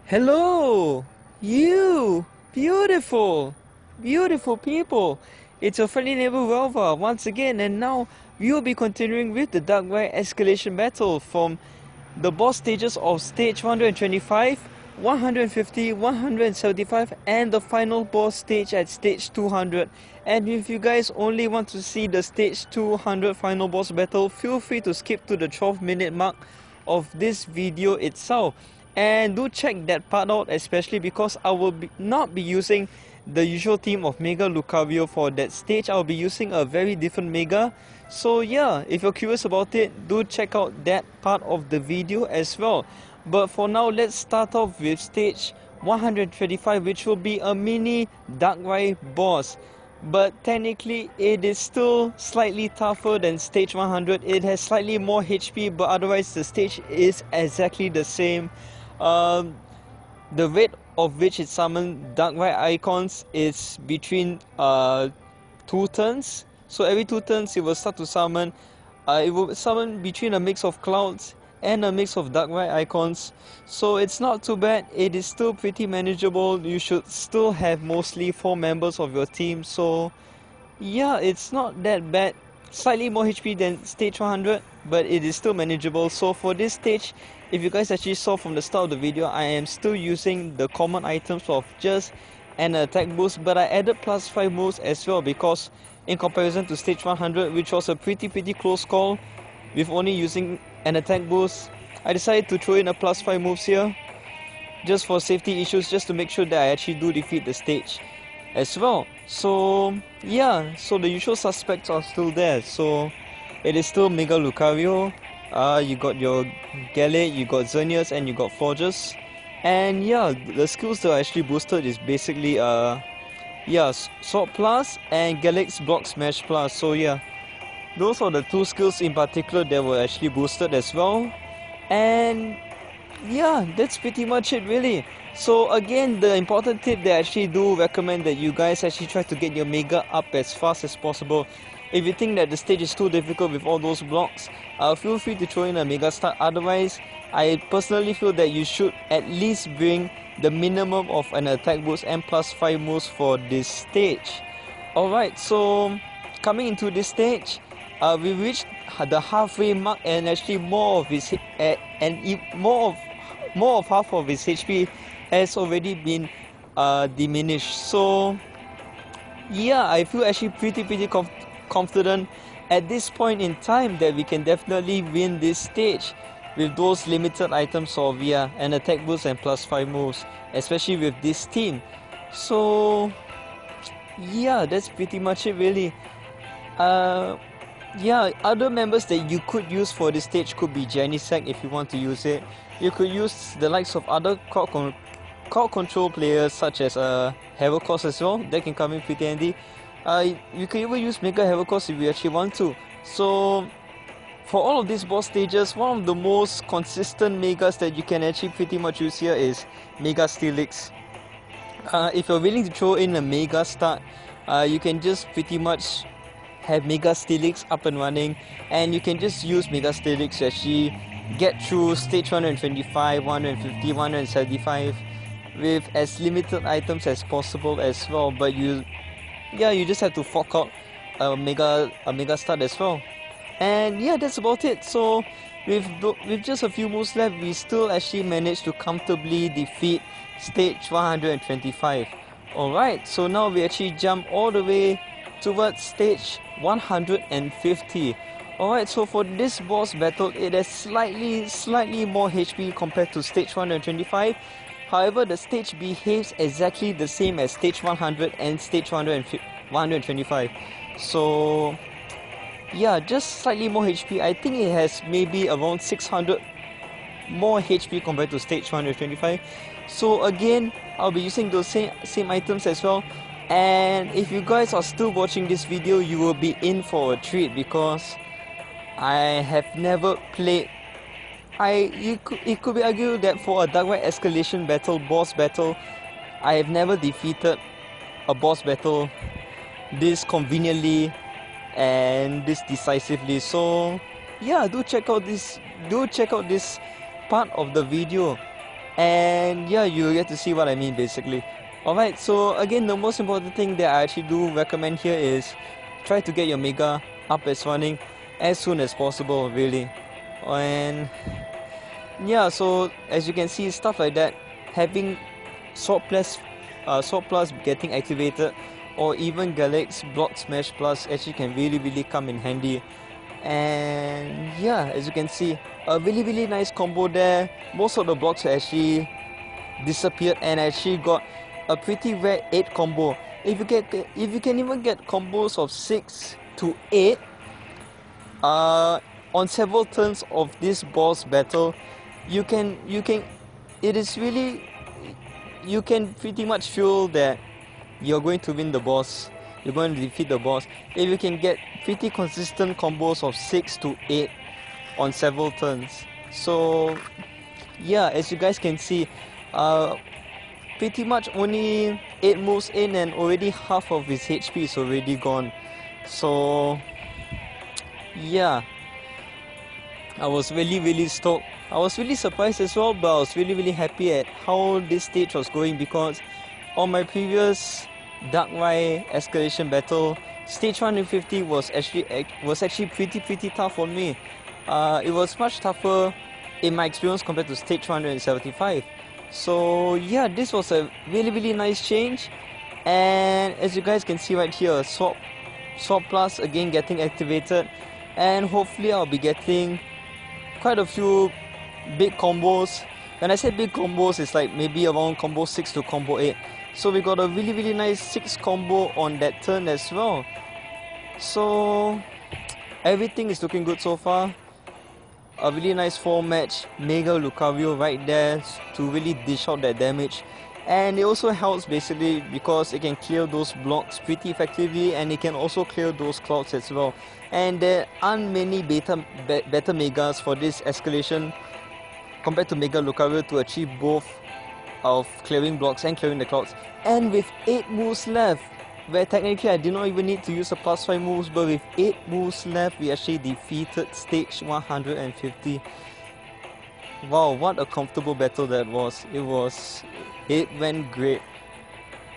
Hello, you beautiful, beautiful people. It's your friendly neighbor Velva once again, and now we will be continuing with the Darkrai Escalation battle from the boss stages of stage 125, 150, 175, and the final boss stage at stage 200. And if you guys only want to see the stage 200 final boss battle, feel free to skip to the 12-minute mark of this video itself. And do check that part out, especially because I will not be using the usual team of Mega Lucario for that stage. I'll be using a very different Mega. So yeah, if you're curious about it, do check out that part of the video as well. But for now, let's start off with stage 125, which will be a mini Darkrai boss. But technically, it is still slightly tougher than stage 100. It has slightly more HP, but otherwise the stage is exactly the same. The rate of which it summons Darkrai icons is between 2 turns. So every 2 turns it will start to summon. It will summon between a mix of clouds and a mix of Darkrai icons. So it's not too bad. It is still pretty manageable. You should still have mostly 4 members of your team. So yeah, it's not that bad. Slightly more HP than stage 100, but it is still manageable. So for this stage, if you guys actually saw from the start of the video, I am still using the common items of just an attack boost, but I added +5 moves as well, because in comparison to stage 100, which was a pretty close call with only using an attack boost, I decided to throw in a +5 moves here just for safety issues, just to make sure that I actually do defeat the stage as well. So yeah, so the usual suspects are still there. So it is still Mega Lucario, you got your Galate, you got Xerneas, and you got Forges. And yeah, the skills that are actually boosted is basically yeah, Sword Plus and Galate's Block Smash Plus. So yeah, those are the 2 skills in particular that were actually boosted as well. And yeah, that's pretty much it really. So again, the important tip that I actually do recommend that you guys actually try to get your Mega up as fast as possible. If you think that the stage is too difficult with all those blocks, feel free to throw in a Mega start. Otherwise, I personally feel that you should at least bring the minimum of an attack boost and +5 moves for this stage. Alright, so coming into this stage, we reached the halfway mark, and actually more of his more of half of his HP has already been diminished. So yeah, I feel actually pretty confident at this point in time that we can definitely win this stage with those limited items of an attack boost and +5 moves, especially with this team. So yeah, that's pretty much it really. Yeah, other members that you could use for this stage could be Janissac if you want to use it. You could use the likes of other crowd control players such as Heracross as well. That can come in pretty handy. You can even use Mega Heracross if you actually want to. So for all of these boss stages, one of the most consistent Megas that you can actually pretty much use here is Mega Steelix. If you're willing to throw in a Mega start, you can just pretty much have Mega Steelix up and running, and you can just use Mega Steelix to actually get through stage 125, 150, 175 with as limited items as possible as well. But you just have to fork out a mega start as well. And yeah, that's about it. So with just a few moves left, we still actually managed to comfortably defeat stage 125. Alright, so now we actually jump all the way towards stage 150. Alright, so for this boss battle, it has slightly more HP compared to stage 125. However, the stage behaves exactly the same as stage 100 and stage 125. So yeah, just slightly more HP. I think it has maybe around 600 more HP compared to stage 125. So again, I'll be using those same items as well. And if you guys are still watching this video, you will be in for a treat, because I have never played. It could be argued that for a Darkrai Escalation battle, boss battle, I have never defeated a boss battle this conveniently and this decisively. So yeah, do check out this part of the video. And yeah, you get to see what I mean basically. Alright, so again, the most important thing that I actually do recommend here is try to get your Mega up and running as soon as possible, really. And yeah, so as you can see, stuff like that, having Sword Plus getting activated, or even Galax Block Smash Plus actually can really come in handy. And yeah, as you can see, a really nice combo there. Most of the blocks actually disappeared and actually got a pretty rare 8 combo. If you can even get combos of 6 to 8 on several turns of this boss battle, you can pretty much feel that you're going to win the boss. You're going to defeat the boss if you can get pretty consistent combos of 6 to 8 on several turns. So yeah, as you guys can see, pretty much only 8 moves in and already half of his HP is already gone. So yeah, I was really stoked. I was really surprised as well, but I was really happy at how this stage was going, because on my previous Darkrai Escalation battle, stage 150 was actually pretty tough on me. It was much tougher in my experience compared to stage 175. So yeah, this was a really nice change. And as you guys can see right here, Sword Plus again getting activated, and hopefully I'll be getting quite a few big combos. When I say big combos, it's like maybe around combo 6 to combo 8. So we got a really nice 6 combo on that turn as well. So everything is looking good so far. A really nice 4-match Mega Lucario right there to really dish out that damage. And it also helps basically because it can clear those blocks pretty effectively, and it can also clear those clouds as well. And there aren't many better Megas for this escalation compared to Mega Lucario to achieve both of clearing blocks and clearing the clouds. And with 8 moves left, where technically I did not even need to use the +5 moves, but with 8 moves left, we actually defeated stage 150. Wow, what a comfortable battle that was. It went great.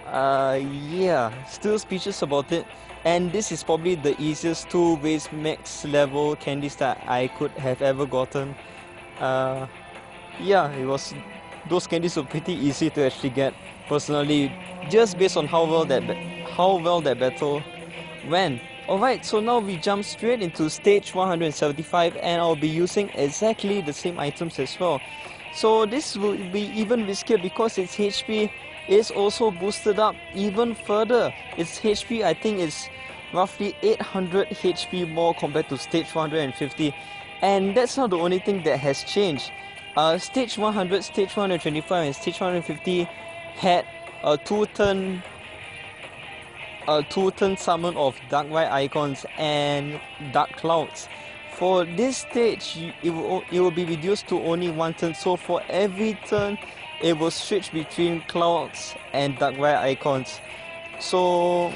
Yeah, still speechless about it. And this is probably the easiest 2-base max level candies that I could have ever gotten. Yeah, those candies were pretty easy to actually get personally, just based on how well that battle went. Alright, so now we jump straight into stage 175, and I'll be using exactly the same items as well. So this will be even riskier because its HP is also boosted up even further. Its HP, I think, is roughly 800 HP more compared to stage 150. And that's not the only thing that has changed. Stage 100, stage 125 and stage 150 had a 2-turn summon of Darkrai icons and Dark Clouds. For this stage, it will be reduced to only 1 turn. So for every turn, it will switch between Clouds and Darkrai icons. So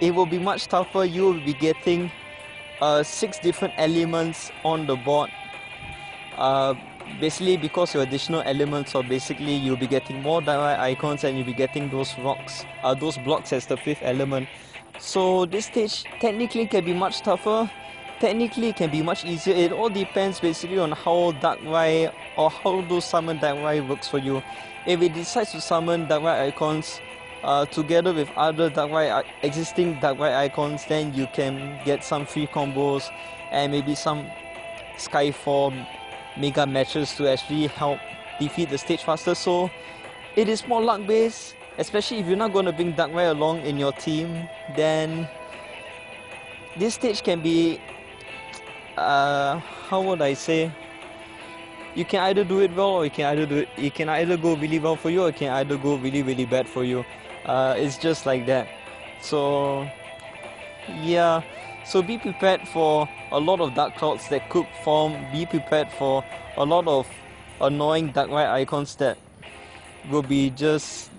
it will be much tougher. You will be getting 6 different elements on the board. Basically, because your additional elements, or basically you'll be getting more Darkrai icons, and you'll be getting those blocks as the 5th element. So this stage technically can be much tougher, technically can be much easier. It all depends basically on how Darkrai or how those summon Darkrai works for you. If it decides to summon Darkrai icons together with other existing Darkrai icons, then you can get some free combos and maybe some Skyfall Mega matches to actually help defeat the stage faster. So it is more luck based, especially if you're not going to bring Darkrai along in your team. Then this stage can be how would I say, you can either do it well, or it can either go really well for you, or it can either go really bad for you. It's just like that. So yeah, so be prepared for a lot of Dark Clouds that could form. Be prepared for a lot of annoying Darkrai icons that will be just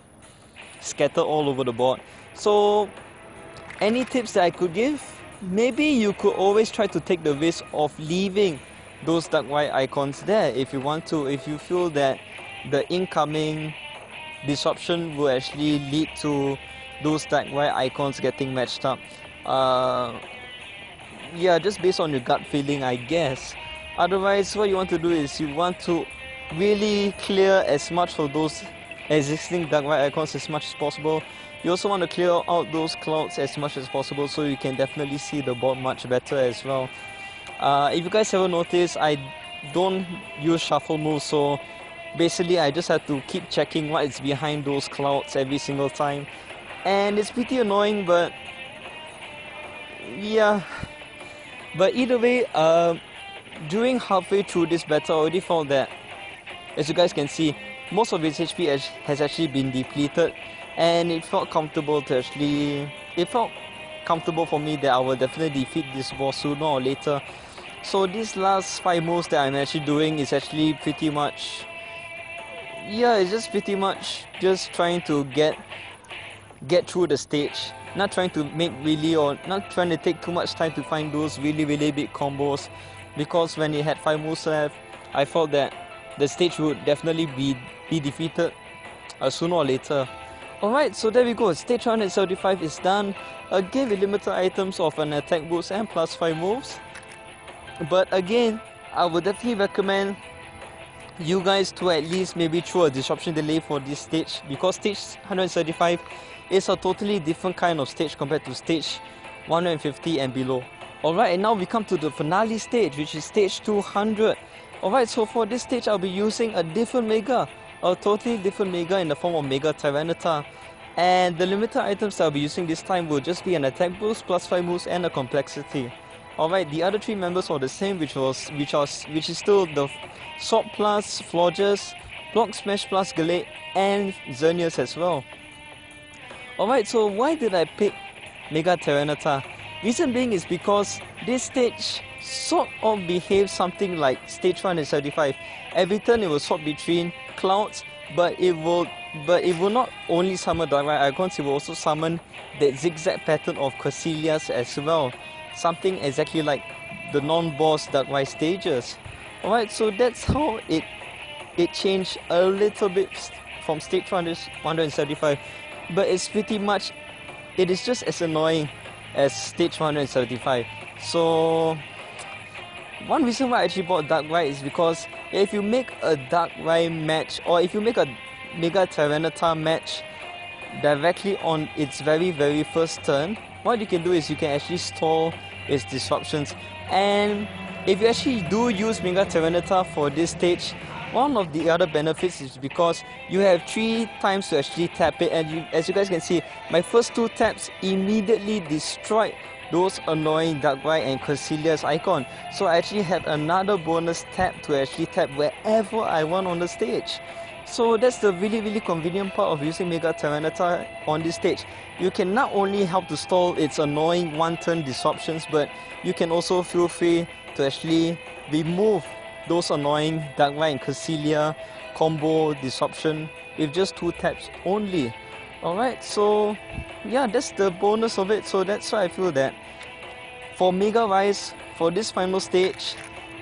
scattered all over the board. So any tips that I could give? Maybe you could always try to take the risk of leaving those Darkrai icons there if you want to. If you feel that the incoming disruption will actually lead to those Darkrai icons getting matched up. Yeah, just based on your gut feeling, I guess. Otherwise, what you want to do is you want to really clear as much of those existing Darkrai icons as much as possible. You also want to clear out those clouds as much as possible so you can definitely see the board much better as well. If you guys haven't noticed, I don't use shuffle moves, so basically I just have to keep checking what is behind those clouds every single time. And it's pretty annoying, but yeah. But either way, during halfway through this battle, I already found that, as you guys can see, most of its HP has actually been depleted, and it felt comfortable for me that I will definitely defeat this boss sooner or later. So these last 5 moves that I'm actually doing is actually pretty much, yeah, it's just pretty much just trying to get through the stage. Not trying to not trying to take too much time to find those really big combos, because when it had 5 moves left, I felt that the stage would definitely be defeated sooner or later. Alright, so there we go, stage 175 is done, again with limited items of an attack boost and plus 5 moves. But again, I would definitely recommend you guys to at least maybe throw a disruption delay for this stage, because stage 175 is a totally different kind of stage compared to stage 150 and below. Alright, and now we come to the finale stage, which is stage 200. Alright, so for this stage I'll be using a different Mega, a totally different Mega in the form of M-Tyranitar. And the limited items I'll be using this time will just be an attack boost, plus 5 moves and a complexity. Alright, the other 3 members are the same, which is still the Sword plus Florges, Block Smash plus Gallade, and Xerneas as well. Alright, so why did I pick M-Tyranitar? Reason being is because this stage sort of behaves something like stage 175. Every turn it will swap between clouds, but it will not only summon Darkrai icons, it will also summon that zigzag pattern of Cresselia as well. Something exactly like the non-boss Darkrai stages. Alright, so that's how it changed a little bit from stage 175. But it's pretty much, it is just as annoying as stage 175. So one reason why I actually bought Darkrai is because if you make a Darkrai match, or if you make a M-Tyranitar match directly on its very first turn, what you can do is you can actually stall its disruptions. And if you actually do use M-Tyranitar for this stage, one of the other benefits is because you have 3 times to actually tap it, and as you guys can see, my first 2 taps immediately destroyed those annoying Darkrai and Cresselia icon. So I actually had another bonus tap to actually tap wherever I want on the stage. So that's the really convenient part of using M-Tyranitar on this stage. You can not only help to stall its annoying 1-turn disruptions, but you can also feel free to actually remove those annoying Darkrai and Cresselia combo disruption with just 2 taps only. Alright, so yeah, that's the bonus of it. So that's why I feel that for Mega Rise, for this final stage,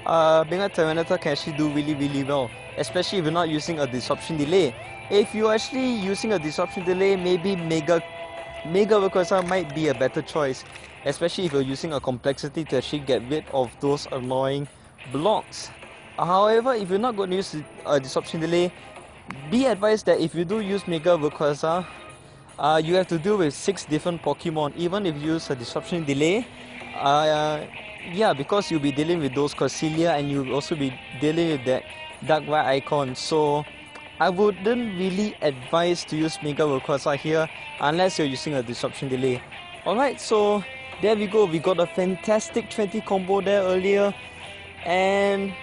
M-Tyranitar can actually do really well, especially if you're not using a disruption delay. If you're actually using a disruption delay, maybe Mega Rayquaza might be a better choice, especially if you're using a complexity to actually get rid of those annoying blocks. However, if you're not going to use a disruption delay, be advised that if you do use Mega Rayquaza, you have to deal with 6 different Pokemon, even if you use a disruption delay. Yeah, because you'll be dealing with those Cresselia, and you'll also be dealing with that Darkrai icon. So I wouldn't really advise to use Mega Rayquaza here unless you're using a disruption delay. Alright, so there we go. We got a fantastic 20 combo there earlier, and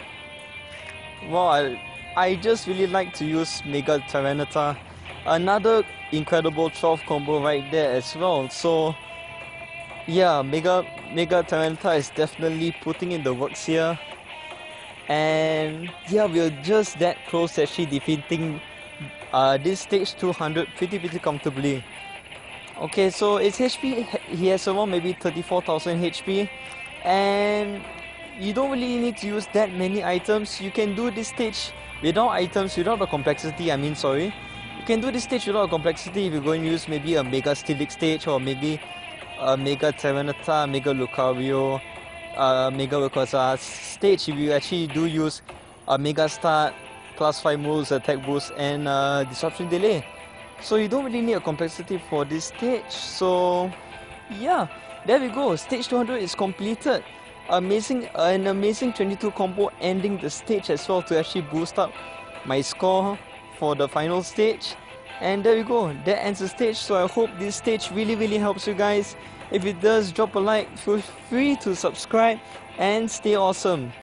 well, I just really like to use M-Tyranitar. Another incredible 12 combo right there as well. So yeah, M-Tyranitar is definitely putting in the works here. And yeah, we're just that close to actually defeating this stage 200 pretty comfortably. Okay, so its HP, he has around maybe 34,000 HP. And you don't really need to use that many items. You can do this stage without items, without the complexity, You can do this stage without complexity if you're going to use maybe a Mega Steelix stage, or maybe a Mega Tyranitar, Mega Lucario, Mega Rayquaza stage. If you actually do use a Mega Start, Class 5 moves, Attack Boost, and Disruption Delay. So you don't really need a complexity for this stage. So yeah, there we go. Stage 200 is completed. An amazing 22 combo ending the stage as well to actually boost up my score for the final stage. And there we go, that ends the stage. So I hope this stage really helps you guys. If it does, drop a like, feel free to subscribe, and stay awesome.